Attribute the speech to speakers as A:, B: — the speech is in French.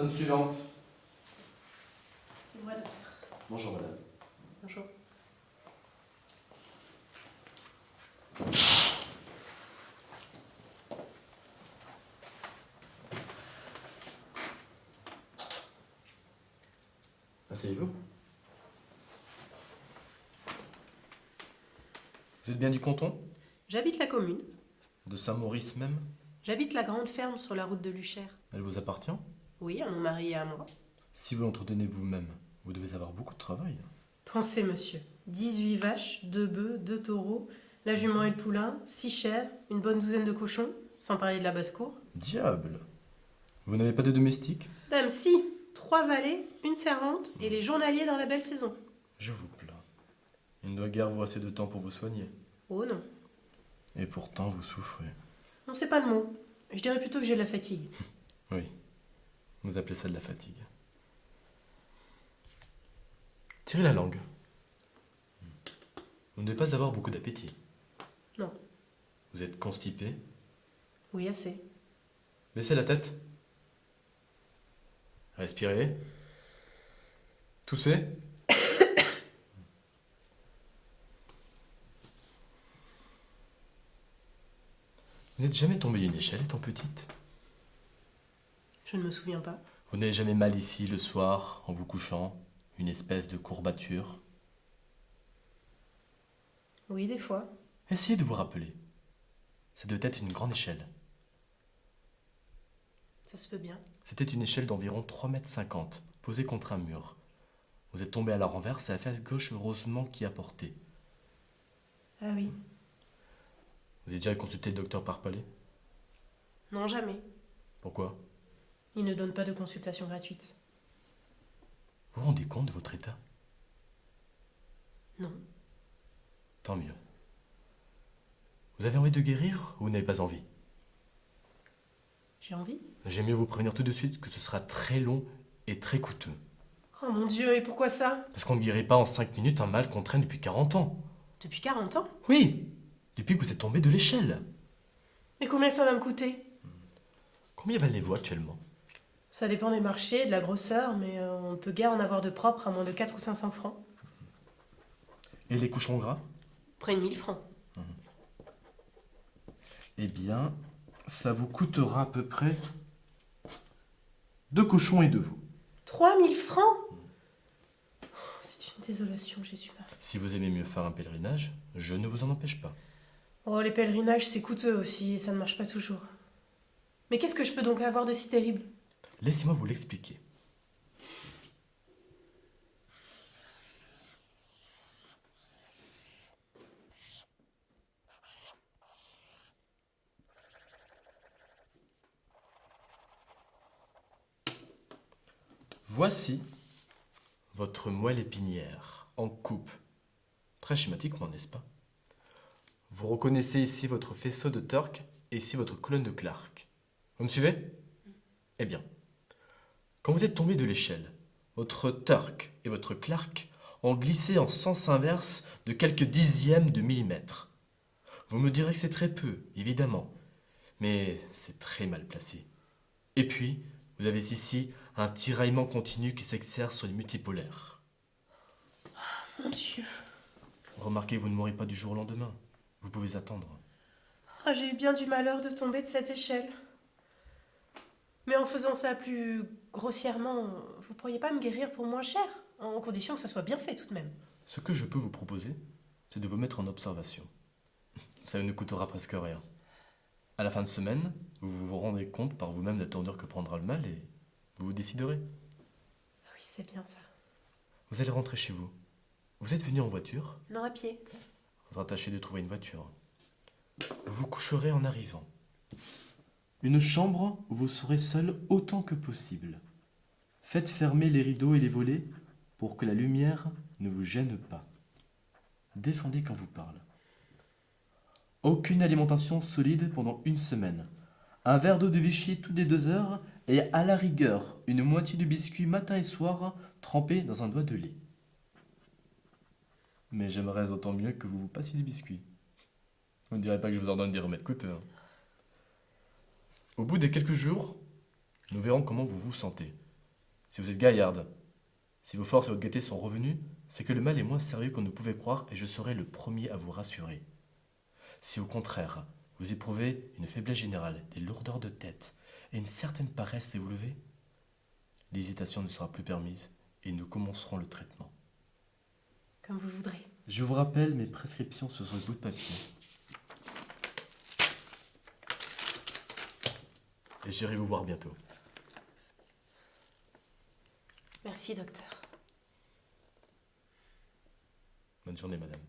A: Personne suivante.
B: C'est moi, docteur.
A: Bonjour madame.
B: Bonjour.
A: Asseyez-vous. Vous êtes bien du canton?
B: J'habite la commune.
A: De Saint-Maurice même?
B: J'habite la grande ferme sur la route de Luchère.
A: Elle vous appartient?
B: Oui, à mon mari et à moi.
A: Si vous l'entretenez vous-même, vous devez avoir beaucoup de travail.
B: Pensez, monsieur. 18 vaches, 2 bœufs, 2 taureaux, la jument et le poulain, 6 chèvres, une bonne douzaine de cochons, sans parler de la basse-cour.
A: Diable! Vous n'avez pas de domestique?
B: Dame, si, 3 valets, une servante et les journaliers dans la belle saison.
A: Je vous plains. Il ne doit guère vous assez de temps pour vous soigner.
B: Oh non,
A: Et pourtant vous souffrez.
B: on sait pas le mot. Je dirais plutôt que j'ai de la fatigue.
A: Oui. Vous appelez ça de la fatigue. Tirez la langue. Vous ne devez pas avoir beaucoup d'appétit.
B: Non.
A: Vous êtes constipé.
B: Oui, assez.
A: Baissez la tête. Respirez. Toussez. Vous n'êtes jamais tombé d'une échelle étant petite?
B: Je ne me souviens pas.
A: Vous n'avez jamais mal ici le soir en vous couchant? Une espèce de courbature?
B: Oui, des fois.
A: Essayez de vous rappeler. Ça devait être une grande échelle.
B: Ça se peut bien.
A: C'était une échelle d'environ 3,50 m, posée contre un mur. Vous êtes tombé à la renverse et la face gauche heureusement qui a porté.
B: Ah oui.
A: Vous avez déjà consulté le docteur Parpalais?
B: Non, jamais.
A: Pourquoi?
B: Il ne donne pas de consultation gratuite.
A: Vous vous rendez compte de votre état?
B: Non.
A: Tant mieux. Vous avez envie de guérir ou vous n'avez pas envie?
B: J'ai envie.
A: J'aime mieux vous prévenir tout de suite que ce sera très long et très coûteux.
B: Oh mon Dieu, et pourquoi ça?
A: Parce qu'on ne guérit pas en 5 minutes un mal qu'on traîne depuis 40 ans.
B: Depuis 40 ans?
A: Oui, depuis que vous êtes tombé de l'échelle.
B: Mais combien ça va me coûter?
A: Combien valez-vous actuellement?
B: Ça dépend des marchés, de la grosseur, mais on ne peut guère en avoir de propre à moins de 400 ou 500 francs.
A: Et les couchons gras?
B: Près de 1000 francs.
A: Eh bien, ça vous coûtera à peu près 2 cochons et 2 veaux.
B: 3000 francs? Oh, c'est une désolation, Jésus-Marie.
A: Si vous aimez mieux faire un pèlerinage, je ne vous en empêche pas.
B: Oh, les pèlerinages, c'est coûteux aussi, et ça ne marche pas toujours. Mais qu'est-ce que je peux donc avoir de si terrible?
A: Laissez-moi vous l'expliquer. Voici votre moelle épinière en coupe. Très schématiquement, n'est-ce pas? Vous reconnaissez ici votre faisceau de Turk et ici votre colonne de Clark. Vous me suivez? Eh bien, quand vous êtes tombé de l'échelle, votre Turk et votre Clark ont glissé en sens inverse de quelques dixièmes de millimètre. Vous me direz que c'est très peu, évidemment, mais c'est très mal placé. Et puis, vous avez ici un tiraillement continu qui s'exerce sur les multipolaires.
B: Mon Dieu.
A: Remarquez, vous ne mourrez pas du jour au lendemain. Vous pouvez attendre.
B: Ah, j'ai eu bien du malheur de tomber de cette échelle. Mais en faisant ça plus grossièrement, vous pourriez pas me guérir pour moins cher, en condition que ça soit bien fait tout de même.
A: Ce que je peux vous proposer, c'est de vous mettre en observation. Ça ne coûtera presque rien. À la fin de semaine, vous vous rendez compte par vous-même de la tournure que prendra le mal et vous vous déciderez.
B: Ah oui, c'est bien ça.
A: Vous allez rentrer chez vous. Vous êtes venu en voiture.
B: Non, à pied.
A: Il faudra tâcher de trouver une voiture. Vous vous coucherez en arrivant. Une chambre où vous serez seul autant que possible. Faites fermer les rideaux et les volets pour que la lumière ne vous gêne pas. Défendez quand vous parle. Aucune alimentation solide pendant 1 semaine. Un verre d'eau de Vichy toutes les 2 heures et à la rigueur une moitié de biscuit matin et soir trempé dans un doigt de lait. Mais j'aimerais autant mieux que vous vous passiez des biscuits. Vous ne direz pas que je vous ordonne des remèdes coûteux. Au bout des quelques jours, nous verrons comment vous vous sentez. Si vous êtes gaillarde, si vos forces et votre gaieté sont revenues, c'est que le mal est moins sérieux qu'on ne pouvait croire et je serai le premier à vous rassurer. Si au contraire, vous éprouvez une faiblesse générale, des lourdeurs de tête et une certaine paresse à vous lever, l'hésitation ne sera plus permise et nous commencerons le traitement.
B: Comme vous voudrez.
A: Je vous rappelle mes prescriptions sur ce bout de papier. Et j'irai vous voir bientôt.
B: Merci, docteur.
A: Bonne journée, madame.